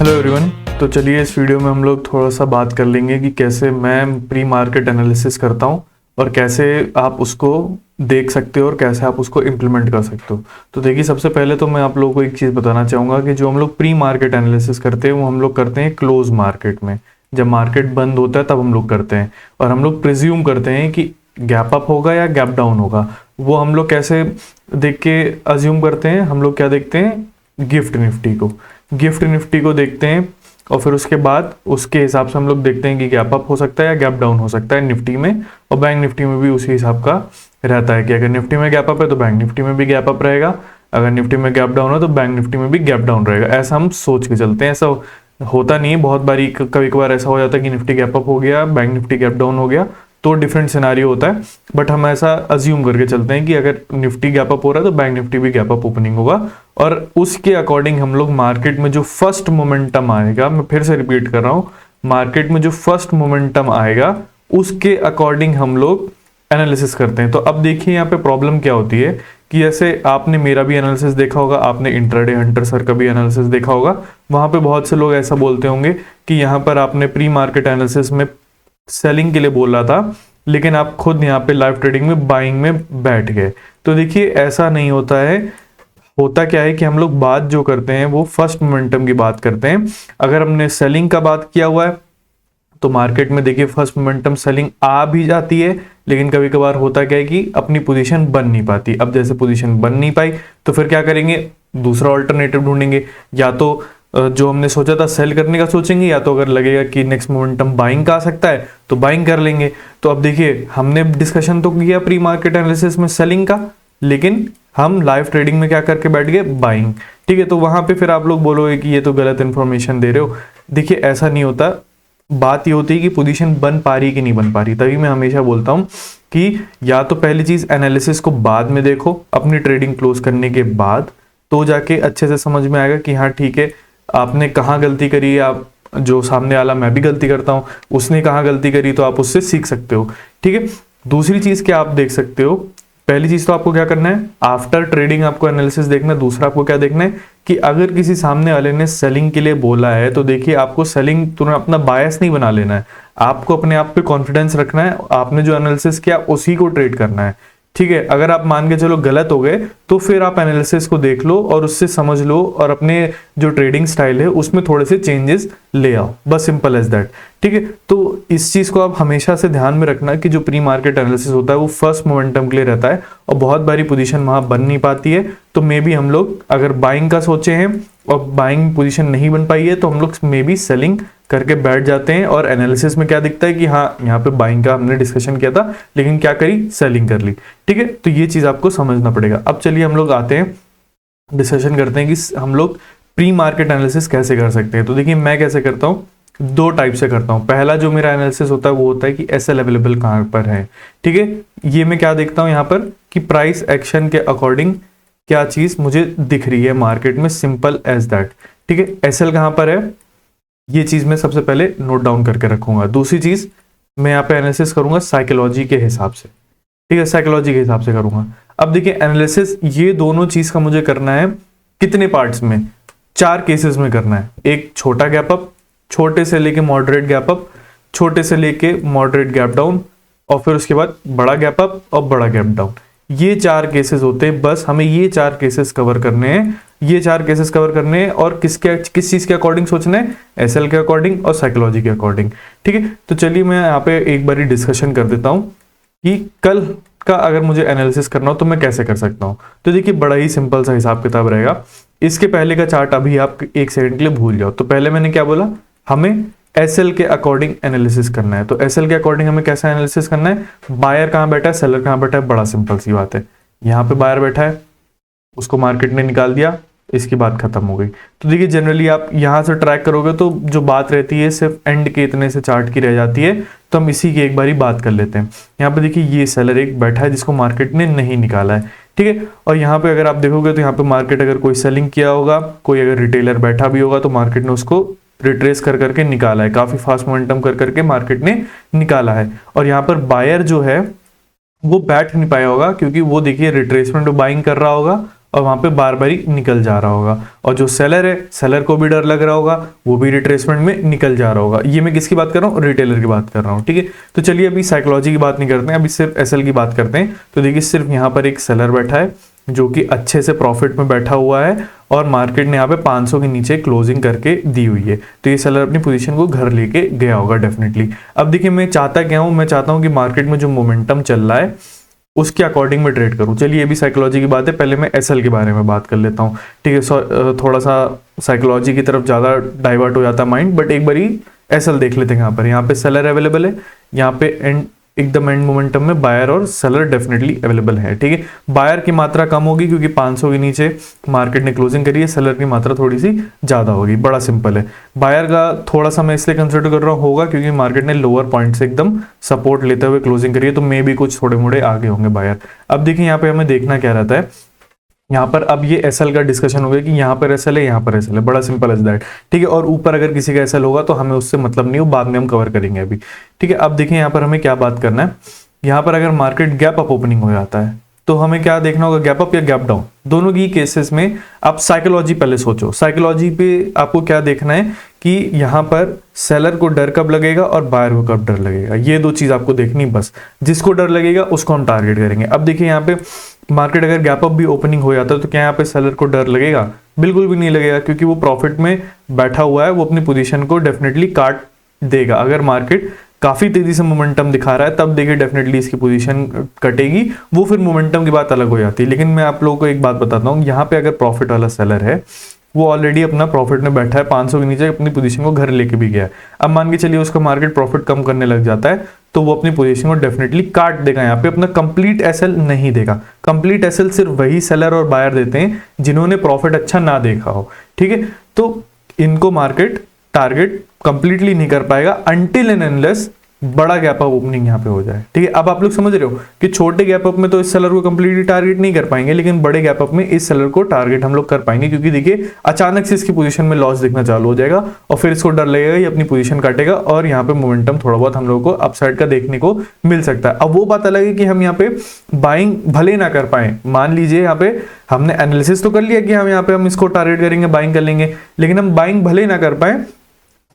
Hello everyone. तो चलिए इस वीडियो में हम लोग थोड़ा सा बात कर लेंगे कि कैसे मैं प्री मार्केट एनालिसिस करता हूँ और कैसे आप उसको देख सकते हो और कैसे आप उसको इम्प्लीमेंट कर सकते हो। तो देखिए, सबसे पहले तो मैं आप लोगों को एक चीज़ बताना चाहूँगा कि जो हम लोग प्री मार्केट एनालिसिस करते हैं वो हम लोग करते हैं क्लोज मार्केट में। जब मार्केट बंद होता है तब हम लोग करते हैं और हम लोग प्रिज्यूम करते हैं कि गैप अप होगा या गैप डाउन होगा। वो हम लोग कैसे देख के अज्यूम करते हैं, हम लोग क्या देखते हैं, गिफ्ट निफ्टी को देखते हैं और फिर उसके बाद उसके हिसाब से हम लोग देखते हैं कि गैप अप हो सकता है या गैप डाउन हो सकता है निफ्टी में। और बैंक निफ्टी में भी उसी हिसाब का रहता है कि अगर निफ्टी में गैप अप है तो बैंक निफ्टी में भी गैप अप रहेगा, अगर निफ्टी में गैप डाउन हो तो बैंक निफ्टी में भी गैप डाउन रहेगा। ऐसा हम सोच के चलते हैं। ऐसा होता नहीं है, बहुत बारी कभी कभार ऐसा हो जाता है कि निफ्टी गैप अप हो गया, बैंक निफ्टी गैप डाउन हो गया, तो डिफरेंट सिनारियो होता है। बट हम ऐसा अज्यूम करके चलते हैं कि अगर निफ्टी गैप अप हो रहा है तो बैंक निफ्टी भी गैप अप ओपनिंग होगा और उसके अकॉर्डिंग हम लोग मार्केट में जो फर्स्ट मोमेंटम आएगा, मैं फिर से रिपीट कर रहा हूं, मार्केट में जो फर्स्ट मोमेंटम आएगा उसके अकॉर्डिंग हम लोग एनालिसिस करते हैं। तो अब देखिए यहाँ पे प्रॉब्लम क्या होती है कि जैसे आपने मेरा भी एनालिसिस देखा होगा, आपने इंट्राडे हंटर सर का भी एनालिसिस देखा होगा, वहां पे बहुत से लोग ऐसा बोलते होंगे कि यहाँ पर आपने प्री मार्केट एनालिसिस में सेलिंग के लिए बोल रहा था लेकिन आप खुद यहाँ पे लाइव ट्रेडिंग में बाइंग में बैठ गए। तो देखिए, ऐसा नहीं होता है। होता क्या है कि हम लोग बात जो करते हैं वो फर्स्ट मोमेंटम की बात करते हैं। अगर हमने सेलिंग का बात किया हुआ है तो मार्केट में देखिए फर्स्ट मोमेंटम सेलिंग आ भी जाती है, लेकिन कभी कभार होता क्या है कि अपनी पोजीशन बन नहीं पाती। अब जैसे पोजीशन बन नहीं पाई तो फिर क्या करेंगे, दूसरा ऑल्टरनेटिव ढूंढेंगे। या तो जो हमने सोचा था सेल करने का सोचेंगे, या तो अगर लगेगा कि नेक्स्ट मोमेंटम बाइंग का आ सकता है तो बाइंग कर लेंगे। तो अब देखिए, हमने डिस्कशन तो किया प्री मार्केट एनालिसिस में सेलिंग का, लेकिन हम लाइव ट्रेडिंग में क्या करके बैठ गए, बाइंग। ठीक है, तो वहां पे फिर आप लोग बोलोगे कि ये तो गलत इंफॉर्मेशन दे रहे हो। देखिए, ऐसा नहीं होता। बात ये होती है कि पोजीशन बन पा रही कि नहीं बन पा रही। तभी मैं हमेशा बोलता हूं कि या तो पहली चीज एनालिसिस को बाद में देखो, अपनी ट्रेडिंग क्लोज करने के बाद, तो जाके अच्छे से समझ में आएगा कि हाँ ठीक है, आपने कहाँ गलती करी है। आप जो सामने वाला, मैं भी गलती करता हूं, उसने कहाँ गलती करी, तो आप उससे सीख सकते हो। ठीक है, दूसरी चीज क्या आप देख सकते हो, पहली चीज तो आपको क्या करना है, आफ्टर ट्रेडिंग आपको एनालिसिस देखना है। दूसरा आपको क्या देखना है कि अगर किसी सामने वाले ने सेलिंग के लिए बोला है तो देखिए, आपको सेलिंग तुरंत अपना बायस नहीं बना लेना है, आपको अपने आप पे कॉन्फिडेंस रखना है। आपने जो एनालिसिस किया उसी को ट्रेड करना है। ठीक है, अगर आप मान के चलो गलत हो गए तो फिर आप एनालिसिस को देख लो और उससे समझ लो और अपने जो ट्रेडिंग स्टाइल है उसमें थोड़े से चेंजेस ले आओ, बस सिंपल एज दैट। ठीक है, तो इस चीज को आप हमेशा से ध्यान में रखना कि जो प्री मार्केट एनालिसिस होता है वो फर्स्ट मोमेंटम के लिए रहता है और बहुत बारी पोजीशन वहां बन नहीं पाती है। तो मे बी हम लोग अगर बाइंग का सोचे हैं और बाइंग पोजीशन नहीं बन पाई है तो हम लोग मे बी सेलिंग करके बैठ जाते हैं और एनालिसिस में क्या दिखता है कि हाँ, यहाँ पे बाइंग का हमने डिस्कशन किया था लेकिन क्या करी, सेलिंग कर ली। ठीक है, तो ये चीज आपको समझना पड़ेगा। अब चलिए हम लोग आते हैं, डिस्कशन करते हैं कि हम लोग प्री मार्केट एनालिसिस कैसे कर सकते हैं। तो देखिए, मैं कैसे करता हूँ, दो टाइप से करता हूँ। पहला जो मेरा एनालिसिस होता है वो होता है कि एसएल अवेलेबल कहाँ पर है। ठीक है, ये मैं क्या देखता हूँ यहाँ पर कि प्राइस एक्शन के अकॉर्डिंग क्या चीज मुझे दिख रही है मार्केट में, सिंपल एज दैट। ठीक है, एसएल कहाँ पर है, ये चीज मैं सबसे पहले नोट डाउन करके रखूंगा। दूसरी चीज मैं यहाँ पे एनालिसिस करूंगा साइकोलॉजी के हिसाब से। ठीक है, साइकोलॉजी के हिसाब से करूंगा। अब देखिए, एनालिसिस ये दोनों चीज का मुझे करना है कितने पार्ट्स में, 4 केसेस में करना है। एक छोटा गैप अप, छोटे से लेके मॉडरेट गैप अप, छोटे से लेके मॉडरेट गैप डाउन, और फिर उसके बाद बड़ा गैप अप और बड़ा गैप डाउन। ये 4 केसेस होते हैं, बस हमें ये 4 केसेस कवर करने हैं। ये 4 केसेस कवर करने हैं और किस चीज के अकॉर्डिंग सोचना है, एसएल के अकॉर्डिंग और साइकोलॉजी के अकॉर्डिंग। ठीक है, तो चलिए मैं यहाँ पे एक बारी डिस्कशन कर देता हूँ कि कल का अगर मुझे एनालिसिस करना हो तो मैं कैसे कर सकता हूँ। तो देखिए, बड़ा ही सिंपल सा हिसाब किताब रहेगा। इसके पहले का चार्ट अभी आप 1 सेकंड के लिए भूल जाओ। तो पहले मैंने क्या बोला, हमें एसएल के अकॉर्डिंग एनालिसिस करना है। तो एसएल के अकॉर्डिंग हमें कैसा एनालिसिस करना है, बायर कहाँ बैठा है, सेलर कहाँ बैठा है, बड़ा सिंपल सी बात है। यहाँ पे बायर बैठा है, उसको मार्केट ने निकाल दिया, इसकी बात खत्म हो गई। तो देखिए, जनरली आप यहां से ट्रैक करोगे तो जो बात रहती है सिर्फ एंड के इतने से चार्ट की रह जाती है। तो हम इसी की एक बारी बात कर लेते हैं। यहाँ पे देखिए, ये सेलर एक बैठा है जिसको मार्केट ने नहीं निकाला है। ठीक है, और यहाँ पे अगर आप देखोगे तो यहाँ पे मार्केट अगर कोई सेलिंग किया होगा, कोई अगर रिटेलर बैठा भी होगा तो मार्केट ने उसको रिट्रेस कर करके निकाला है, काफी फास्ट मोमेंटम कर करके मार्केट ने निकाला है। और यहाँ पर बायर जो है वो बैठ नहीं पाया होगा क्योंकि वो देखिए रिट्रेसमेंट बाइंग कर रहा होगा और वहां पे बार बार ही निकल जा रहा होगा, और जो सेलर है, सेलर को भी डर लग रहा होगा, वो भी रिट्रेसमेंट में निकल जा रहा होगा। ये मैं किसकी बात कर रहा हूँ? रिटेलर की बात कर रहा हूँ, ठीक है। तो चलिए अभी साइकोलॉजी की बात नहीं करते हैं, अभी सिर्फ एसएल की बात करते हैं। तो देखिए सिर्फ यहाँ पर एक सेलर बैठा है जो कि अच्छे से प्रॉफिट में बैठा हुआ है, और मार्केट ने यहाँ पे 500 के नीचे क्लोजिंग करके दी हुई है, तो ये सेलर अपनी पोजीशन को घर लेके गया होगा डेफिनेटली। अब देखिए मैं चाहता क्या हूँ, मैं चाहता हूँ कि मार्केट में जो मोमेंटम चल रहा है उसके अकॉर्डिंग में ट्रेड करूं। चलिए ये भी साइकोलॉजी की बात है, पहले मैं एसएल के बारे में बात कर लेता हूं, ठीक है। थोड़ा सा साइकोलॉजी की तरफ ज़्यादा डाइवर्ट हो जाता है माइंड, बट एक बारी एसएल देख लेते हैं। यहाँ पे सेलर अवेलेबल है, यहाँ पे एकदम एंड मोमेंटम में बायर और सेलर डेफिनेटली अवेलेबल है, ठीक है। बायर की मात्रा कम होगी क्योंकि 500 के नीचे मार्केट ने क्लोजिंग करी है, सेलर की मात्रा थोड़ी सी ज्यादा होगी, बड़ा सिंपल है। बायर का थोड़ा सा मैं इसलिए कंसिडर कर रहा होगा क्योंकि मार्केट ने लोअर पॉइंट से एकदम सपोर्ट लेते हुए क्लोजिंग करी है, तो मे भी कुछ थोड़े मोड़े आगे होंगे बायर। अब देखिए यहाँ पे हमें देखना क्या रहता है, यहाँ पर अब ये एसएल का डिस्कशन हो गया कि यहाँ पर एसएल है, यहाँ पर एसएल है, बड़ा सिंपल एज दैट, ठीक है। और ऊपर अगर किसी का एसएल होगा तो हमें उससे मतलब नहीं हो, बाद में हम कवर करेंगे अभी, ठीक है। अब देखिए यहाँ पर हमें क्या बात करना है, यहाँ पर अगर मार्केट गैप अप ओपनिंग हो जाता है तो हमें क्या देखना होगा, गैप अप या गैप डाउन। दोनों की केसेस में आप साइकोलॉजी पहले सोचो, साइकोलॉजी पे आपको क्या देखना है कि यहाँ पर सेलर को डर कब लगेगा और बायर को कब डर लगेगा, ये दो चीज आपको देखनी बस। जिसको डर लगेगा उसको हम टारगेट करेंगे। अब देखिए यहाँ पे मार्केट अगर गैप अप भी ओपनिंग हो जाता है तो क्या यहाँ पे सेलर को डर लगेगा? बिल्कुल भी नहीं लगेगा, क्योंकि वो प्रॉफिट में बैठा हुआ है, वो अपनी पोजीशन को डेफिनेटली काट देगा। अगर मार्केट काफी तेजी से मोमेंटम दिखा रहा है तब देखिए डेफिनेटली इसकी पोजीशन कटेगी, वो फिर मोमेंटम की बात अलग हो जाती है। लेकिन मैं आप लोगों को एक बात बताता हूँ, यहाँ पे अगर प्रॉफिट वाला सेलर है वो ऑलरेडी अपना प्रॉफिट में बैठा है, 500 के नीचे अपनी पोजीशन को घर लेके भी गया है। अब मान के चलिए उसका मार्केट प्रॉफिट कम करने लग जाता है तो वो अपनी पोजीशन को डेफिनेटली काट देगा, यहाँ पे अपना कंप्लीट एसएल नहीं देगा। कंप्लीट एसएल सिर्फ वही सेलर और बायर देते हैं जिन्होंने प्रॉफिट अच्छा ना देखा हो, ठीक है। तो इनको मार्केट टारगेट कंप्लीटली नहीं कर पाएगा अनटिल एंड अनलेस बड़ा गैप अप ओपनिंग यहाँ पे हो जाए, ठीक है। अब आप लोग समझ रहे हो कि छोटे गैप अप में तो इस सेलर को कंप्लीटली टारगेट नहीं कर पाएंगे, लेकिन बड़े गैप अप में इस सेलर को टारगेट हम लोग कर पाएंगे, क्योंकि देखिए अचानक से इसकी पोजीशन में लॉस दिखना चालू हो जाएगा और फिर इसको डर लगेगा, ये अपनी पोजीशन काटेगा और यहाँ पे मोमेंटम थोड़ा बहुत हम लोगों को अपसाइड का देखने को मिल सकता है। अब वो बात अलग है कि हम यहाँ पे बाइंग भले ना कर पाए, मान लीजिए यहाँ पे हमने एनालिसिस तो कर लिया कि हम यहाँ पे हम इसको टारगेट करेंगे, बाइंग कर लेंगे, लेकिन हम बाइंग भले ना कर पाए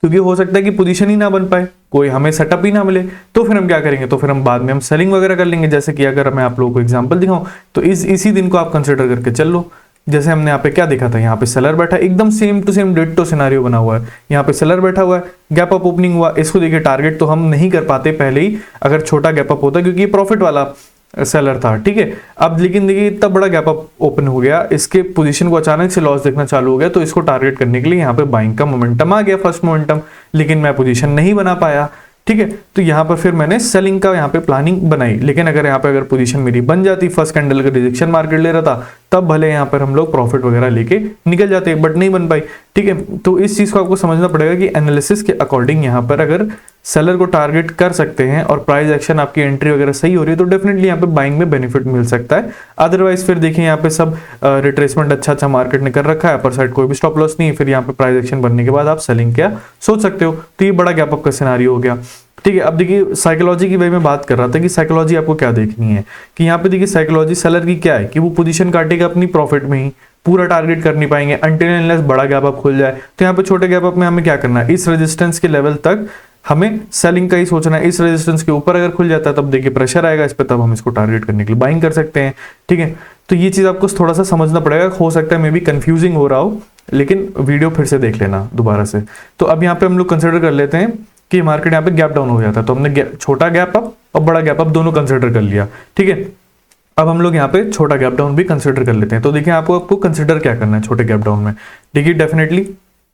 क्योंकि हो सकता है कि पोजीशन ही ना बन पाए, कोई हमें सेटअप ही ना मिले, तो फिर हम क्या करेंगे, तो फिर हम बाद में हम सेलिंग वगैरह कर लेंगे। जैसे कि अगर मैं आप लोगों को एग्जांपल दिखाऊं तो इसी दिन को आप कंसीडर करके चल लो। जैसे हमने यहाँ पे क्या देखा था, यहाँ पे सेलर बैठा, एकदम same to same ditto scenario बना हुआ है। यहाँ पे सेलर बैठा हुआ है, गैप अप ओपनिंग हुआ, इसको देखिए टारगेट तो हम नहीं कर पाते पहले ही अगर छोटा गैप अप होता, क्योंकि ये प्रॉफिट वाला सेलर था, ठीक है। अब लेकिन देखिए इतना बड़ा गैप अप ओपन हो गया, इसके पोजीशन को अचानक से लॉस देखना चालू हो गया, तो इसको टारगेट करने के लिए यहाँ पे बाइंग का मोमेंटम आ गया, फर्स्ट मोमेंटम, लेकिन मैं पोजीशन नहीं बना पाया, ठीक है। तो यहाँ पर फिर मैंने सेलिंग का यहाँ पे प्लानिंग बनाई, लेकिन अगर यहाँ पे अगर पोजीशन मेरी बन जाती, फर्स्ट कैंडल का रिजेक्शन मार्केट ले रहा था, तब भले यहाँ पर हम लोग प्रॉफिट वगैरह लेके निकल जाते, बट नहीं बन पाई, ठीक है। तो इस चीज को आपको समझना पड़ेगा कि एनालिसिस के अकॉर्डिंग यहाँ पर अगर सेलर को टारगेट कर सकते हैं और प्राइस एक्शन आपकी एंट्री वगैरह सही हो रही है तो डेफिनेटली यहाँ पे बाइंग में बेनिफिट मिल सकता है। अदरवाइज फिर देखिए यहाँ पे सब रिट्रेसमेंट अच्छा मार्केट ने कर रखा है, अपर साइड कोई भी स्टॉप लॉस नहीं है, फिर यहाँ पे प्राइस एक्शन बनने के बाद आप सेलिंग क्या सोच सकते हो। तो ये बड़ा गैप अप का सिनेरियो हो गया, ठीक है। अब देखिए साइकोलॉजी की वे में बात कर रहा था कि साइकोलॉजी आपको क्या देखनी है, कि यहाँ पे देखिए साइकोलॉजी सेलर की क्या है कि वो पोजीशन काटेगा अपनी प्रॉफिट में ही, पूरा टारगेट कर नहीं पाएंगे अनटिल अनलेस बड़ा गैप अप खुल जाए। तो यहाँ पे छोटे गैप अप में हमें क्या करना है, इस रेजिस्टेंस के लेवल तक हमें सेलिंग का ही सोचना है। इस रेजिस्टेंस के ऊपर अगर खुल जाता है तब देखिए प्रेशर आएगा इस पे, तब हम इसको टारगेट करने के लिए बाइंग कर सकते हैं, ठीक है। तो ये चीज आपको थोड़ा सा समझना पड़ेगा, हो सकता है मे बी कंफ्यूजिंग हो रहा हो, लेकिन वीडियो फिर से देख लेना दोबारा से। तो अब यहाँ पे हम लोग कंसिडर कर लेते हैं कि मार्केट यहाँ पे गैप डाउन हो जाता है, तो हमने छोटा गैप अप और बड़ा गैप अप दोनों कंसिडर कर लिया, ठीक है। अब हम लोग यहाँ पे छोटा गैप डाउन भी कंसिडर कर लेते हैं। तो देखिए आपको कंसिडर क्या करना है छोटे गैप डाउन में। देखिए डेफिनेटली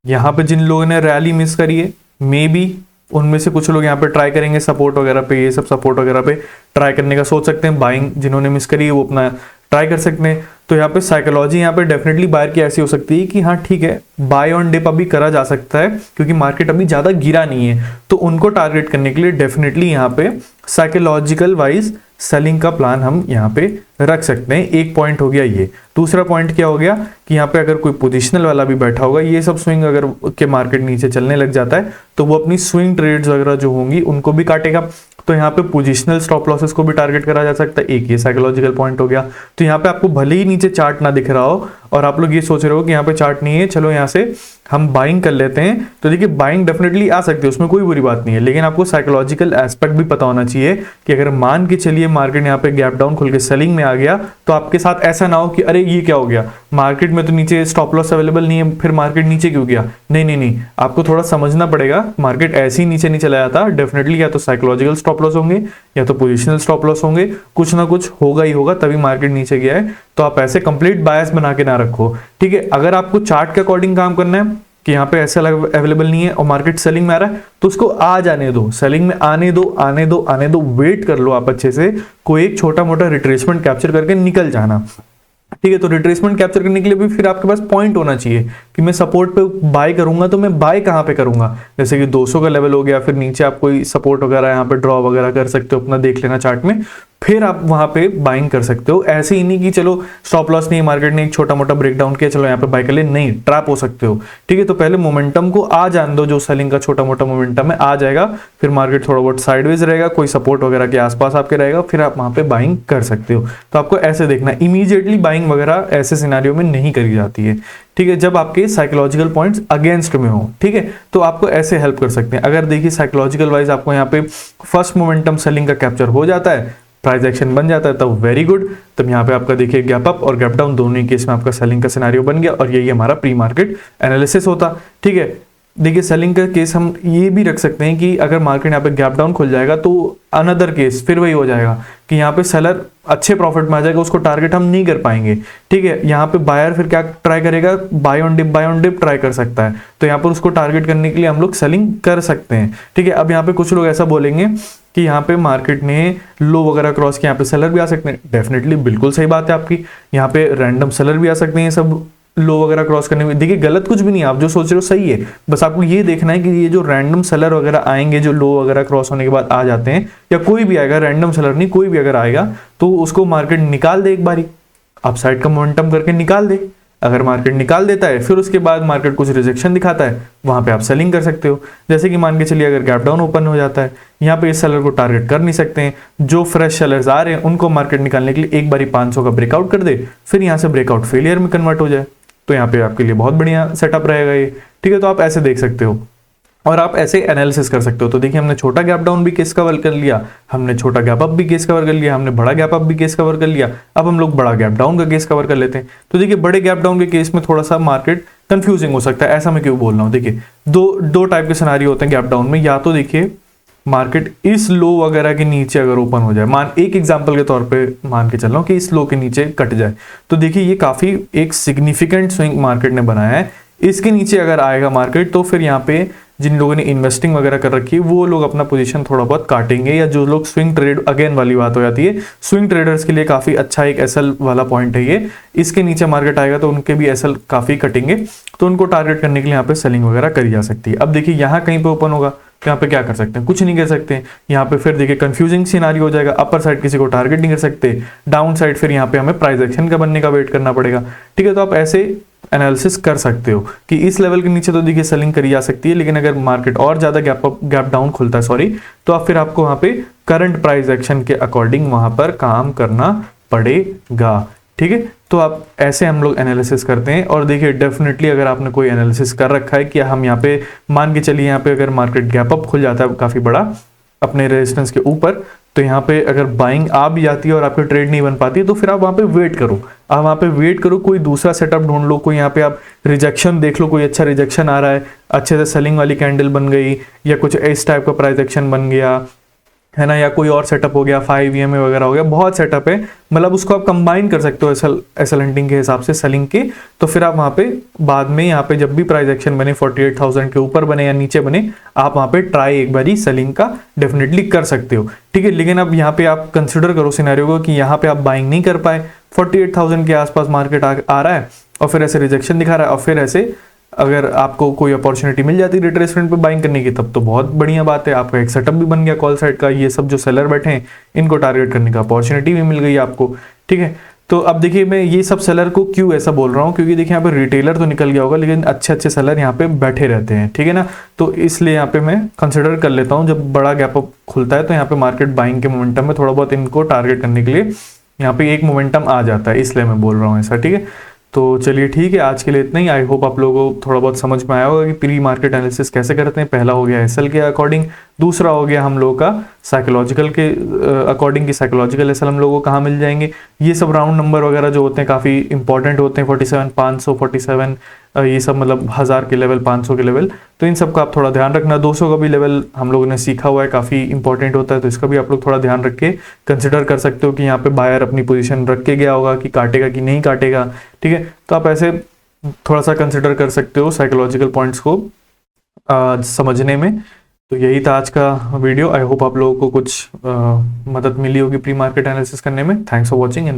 यहाँ पे जिन लोगों ने रैली मिस करी है, मे बी उनमें से कुछ लोग यहाँ पे ट्राई करेंगे सपोर्ट वगैरह पे, ये सब सपोर्ट वगैरह पे ट्राई करने का सोच सकते हैं। बाइंग जिन्होंने मिस करी है वो अपना ट्राई कर सकते हैं। तो यहाँ पे साइकोलॉजी यहाँ पे डेफिनेटली बायर की ऐसी हो सकती है कि हाँ ठीक है, बाय ऑन डिप अभी करा जा सकता है क्योंकि मार्केट अभी ज्यादा गिरा नहीं है, तो उनको टारगेट करने के लिए डेफिनेटली यहाँ पे साइकोलॉजिकल वाइज सेलिंग का प्लान हम यहाँ पे रख सकते हैं। एक पॉइंट हो गया ये। दूसरा पॉइंट क्या हो गया कि यहाँ पे अगर कोई पोजिशनल वाला भी बैठा होगा, ये सब स्विंग अगर के मार्केट नीचे चलने लग जाता है तो वो अपनी स्विंग ट्रेड्स वगैरह जो होंगी उनको भी काटेगा। तो यहाँ पे पोजिशनल स्टॉप लॉसेस को भी टारगेट करा जा सकता है। एक ये साइकोलॉजिकल पॉइंट हो गया। तो यहाँ पे आपको भले ही नीचे चार्ट ना दिख रहा हो और आप लोग ये सोच रहे हो कि यहाँ पे चार्ट नहीं है, चलो यहाँ से हम बाइंग कर लेते हैं, तो देखिए बाइंग डेफिनेटली आ सकती है, उसमें कोई बुरी बात नहीं है। लेकिन आपको साइकोलॉजिकल एस्पेक्ट भी पता होना चाहिए कि अगर मान के चलिए मार्केट यहाँ पे गैप डाउन खुल के सेलिंग में आ गया तो आपके साथ ऐसा ना हो कि अरे ये क्या हो गया, मार्केट में तो नीचे स्टॉप लॉस अवेलेबल नहीं है, फिर मार्केट नीचे क्यों गया। नहीं नहीं नहीं, आपको थोड़ा समझना पड़ेगा। मार्केट ऐसे ही नीचे नहीं चला जाता, डेफिनेटली या तो साइकोलॉजिकल स्टॉप लॉस होंगे या तो पोजिशनल स्टॉप लॉस होंगे, कुछ ना कुछ होगा ही होगा, तभी मार्केट नीचे गया है। तो आप ऐसे कंप्लीट बायस बना के ना रखो, ठीक है। अगर आपको चार्ट के अकॉर्डिंग काम करना है कि यहाँ पे ऐसा अवेलेबल नहीं है और मार्केट सेलिंग में आ रहा है, तो उसको आ जाने दो, सेलिंग में आने दो, आने दो, आने दो, वेट कर लो आप अच्छे से। कोई एक छोटा मोटा रिट्रेसमेंट कैप्चर करके निकल जाना, ठीक है। तो रिट्रेसमेंट कैप्चर करने के लिए भी फिर आपके पास पॉइंट होना चाहिए कि मैं सपोर्ट पे बाय करूंगा तो मैं बाय कहां पे करूंगा। जैसे कि 200 का लेवल हो गया, फिर नीचे आप कोई सपोर्ट वगैरह यहाँ पे ड्रॉ वगैरह कर सकते हो, अपना देख लेना चार्ट में, फिर आप वहां पे बाइंग कर सकते हो। ऐसे ही नहीं कि चलो स्टॉप लॉस नहीं, मार्केट ने एक छोटा मोटा ब्रेकडाउन किया, चलो यहाँ पे बाय कर ले, नहीं, ट्रैप हो सकते हो, ठीक है। तो पहले मोमेंटम को आ जान दो, जो सेलिंग का छोटा मोटा मोमेंटम है आ जाएगा, फिर मार्केट थोड़ा बहुत साइडवेज रहेगा, कोई सपोर्ट वगैरह के आसपास आपके रहेगा, फिर आप वहां पे बाइंग कर सकते हो। तो आपको ऐसे देखना, इमीडिएटली बाइंग वगैरह ऐसे सिनेरियो में नहीं करी जाती है, ठीक है, जब आपके साइकोलॉजिकल पॉइंट्स अगेंस्ट में हो, ठीक है। तो आपको ऐसे हेल्प कर सकते हैं। अगर देखिए साइकोलॉजिकल वाइज आपको यहाँ पे फर्स्ट मोमेंटम सेलिंग का कैप्चर हो जाता है, प्राइस एक्शन बन जाता है, तब वेरी गुड। तब यहाँ पे आपका देखिए गैप अप और गैप डाउन दोनों ही केस में आपका सेलिंग का सिनेरियो बन गया, और यही हमारा प्री मार्केट एनालिसिस होता, ठीक है। देखिए सेलिंग का केस हम ये भी रख सकते हैं कि अगर मार्केट यहाँ पे गैप डाउन खुल जाएगा तो अनदर केस फिर वही हो जाएगा कि यहाँ पे सेलर अच्छे प्रॉफिट में आ जाएगा, उसको टारगेट हम नहीं कर पाएंगे, ठीक है। यहाँ पे बायर फिर क्या ट्राई करेगा, बाय ऑन डिप ट्राई कर सकता है, तो यहाँ पर उसको टारगेट करने के लिए हम लोग सेलिंग कर सकते हैं, ठीक है। अब यहाँ पे कुछ लोग ऐसा बोलेंगे कि यहाँ पे मार्केट ने लो वगैरह क्रॉस किया, यहाँ पे सेलर भी आ सकते हैं। डेफिनेटली बिल्कुल सही बात है आपकी, यहाँ पे रैंडम सेलर भी आ सकते हैं सब लो वगैरह क्रॉस करने में। देखिए गलत कुछ भी नहीं है, आप जो सोच रहे हो सही है, बस आपको ये देखना है कि ये जो रैंडम सेलर वगैरह आएंगे, जो लो वगैरह क्रॉस होने के बाद आ जाते हैं, या कोई भी आएगा, रैंडम सेलर नहीं, कोई भी अगर आएगा तो उसको मार्केट निकाल दे, एक बारी अपसाइड का मोमेंटम करके निकाल दे। अगर मार्केट निकाल देता है, फिर उसके बाद मार्केट कुछ रिजेक्शन दिखाता है, वहां पे आप सेलिंग कर सकते हो। जैसे कि मान के चलिए अगर गैप डाउन ओपन हो जाता है, यहाँ पे इस सेलर को टारगेट कर नहीं सकते हैं, जो फ्रेश सेलर्स आ रहे हैं उनको मार्केट निकालने के लिए एक बारी 500 का ब्रेकआउट कर दे, फिर यहाँ से ब्रेकआउट फेलियर में कन्वर्ट हो जाए, तो यहाँ पे आपके लिए बहुत बढ़िया सेटअप रहेगा ये, ठीक है। तो आप ऐसे देख सकते हो और आप ऐसे एनालिसिस कर सकते हो। तो देखिए हमने छोटा गैप डाउन भी केस कवर कर लिया, हमने छोटा गैप अप भी केस कवर कर लिया, हमने बड़ा गैप अप भी केस कवर कर लिया, अब हम लोग बड़ा गैप डाउन का केस कवर कर लेते हैं। तो देखिए बड़े गैप डाउन के केस में थोड़ा सा मार्केट कंफ्यूजिंग हो सकता है, ऐसा मैं क्यों बोल रहा हूँ। देखिए दो टाइप के सिनेरियो होते हैं गैप डाउन में, या तो देखिए मार्केट इस लो वगैरह के नीचे अगर ओपन हो जाए, मान एक एग्जांपल के तौर पे मान के चल रहा हूं कि इस लो के नीचे कट जाए, तो देखिए ये काफी एक सिग्निफिकेंट स्विंग मार्केट ने बनाया है। इसके नीचे अगर आएगा मार्केट तो फिर यहाँ पे जिन लोगों ने इन्वेस्टिंग वगैरह कर रखी है वो लोग अपना पोजीशन थोड़ा बहुत काटेंगे, या जो लोग स्विंग ट्रेड, अगेन वाली बात हो जाती है, स्विंग ट्रेडर्स के लिए काफी अच्छा एक एसएल वाला पॉइंट है ये। इसके नीचे मार्केट आएगा तो उनके भी एसएल काफी कटेंगे, तो उनको टारगेट करने के लिए यहाँ पे सेलिंग वगैरह करी जा सकती है। अब देखिए यहाँ कहीं पे ओपन होगा तो यहाँ पे क्या कर सकते हैं, कुछ नहीं कर सकते। यहाँ पे फिर देखिए कंफ्यूजिंग सिनेरियो हो जाएगा, अपर साइड किसी को टारगेट नहीं कर सकते, डाउन साइड फिर यहाँ पे हमें प्राइस एक्शन का बनने का वेट करना पड़ेगा, ठीक है। तो आप ऐसे एनालिसिस कर सकते हो कि इस लेवल के नीचे तो देखिए सेलिंग करी जा सकती है, लेकिन अगर मार्केट और ज्यादा गैप डाउन खुलता है तो आप फिर आपको वहां पे करंट प्राइस एक्शन के अकॉर्डिंग वहां पर काम करना पड़ेगा, ठीक है। तो आप ऐसे हम लोग एनालिसिस करते हैं। और देखिए डेफिनेटली अगर आपने कोई एनालिसिस कर रखा है कि हम यहाँ पे मान के चलिए यहाँ पे अगर मार्केट गैप अप खुल जाता है काफी बड़ा अपने रेजिस्टेंस के ऊपर, तो यहाँ पे अगर बाइंग आ भी जाती है और आपकी ट्रेड नहीं बन पाती, तो फिर आप वहां पे वेट करो, आप वहां पे वेट करो, कोई दूसरा सेटअप ढूंढ लो, कोई यहाँ पे आप रिजेक्शन देख लो, कोई अच्छा रिजेक्शन आ रहा है, अच्छे से सेलिंग वाली कैंडल बन गई, या कुछ इस टाइप का प्राइस एक्शन बन गया है ना, या कोई और सेटअप हो गया, 5 EMA वगैरह हो गया, बहुत सेटअप है, मतलब उसको आप कंबाइन कर सकते हो एसएल हंटिंग के हिसाब से सेलिंग के। तो फिर आप वहां पे बाद में यहाँ पे जब भी प्राइस एक्शन बने 48,000 के ऊपर बने या नीचे बने, आप वहां पे ट्राई एक बारी सेलिंग का डेफिनेटली कर सकते हो, ठीक है। लेकिन अब यहाँ पे आप कंसिडर करो सिनेरियो को कि यहाँ पे आप बाइंग नहीं कर पाए, 48,000 के आसपास मार्केट आ रहा है और फिर ऐसे रिजेक्शन दिखा रहा है, और फिर ऐसे अगर आपको कोई अपॉर्चुनिटी मिल जाती है रिट्रेसमेंट पे बाइंग करने की, तब तो बहुत बढ़िया बात है, आपका एक सेटअप भी बन गया कॉल साइड का, ये सब जो सेलर बैठे हैं इनको टारगेट करने का अपॉर्चुनिटी भी मिल गई आपको, ठीक है। तो अब देखिए मैं ये सब सेलर को क्यों ऐसा बोल रहा हूँ, क्योंकि देखिए यहाँ पे रिटेलर तो निकल गया होगा लेकिन अच्छे अच्छे सेलर यहाँ पे बैठे रहते हैं, ठीक है ना। तो इसलिए यहाँ पे मैं कंसिडर कर लेता हूँ, जब बड़ा गैप अप खुलता है तो यहाँ पे मार्केट बाइंग के मोमेंटम में थोड़ा बहुत इनको टारगेट करने के लिए यहाँ पे एक मोमेंटम आ जाता है, इसलिए मैं बोल रहा हूँ ऐसा, ठीक है। तो चलिए ठीक है, आज के लिए इतना ही। आई होप आप लोगों को थोड़ा बहुत समझ में आया होगा कि प्री मार्केट एनालिसिस कैसे करते हैं। पहला हो गया एसएल के अकॉर्डिंग, दूसरा हो गया हम लोगों का साइकोलॉजिकल के अकॉर्डिंग की साइकोलॉजिकल एसएल हम लोगों को कहाँ मिल जाएंगे। ये सब राउंड नंबर वगैरह जो होते हैं काफ़ी इंपॉर्टेंट होते हैं, 47, 500, 47, ये सब मतलब 1000 के लेवल, 500 के लेवल, तो इन सब का आप थोड़ा ध्यान रखना। 200 का भी लेवल हम लोगों ने सीखा हुआ है, काफ़ी इंपॉर्टेंट होता है, तो इसका भी आप लोग थोड़ा ध्यान रख के कंसिडर कर सकते हो कि यहाँ पे बायर अपनी पोजीशन रख के गया होगा कि काटेगा कि नहीं काटेगा, ठीक है। तो आप ऐसे थोड़ा सा कंसिडर कर सकते हो साइकोलॉजिकल पॉइंट्स को समझने में। तो यही था आज का वीडियो। आई होप आप लोगों को कुछ मदद मिली होगी प्री मार्केट एनालिसिस करने में। Thanks for watching.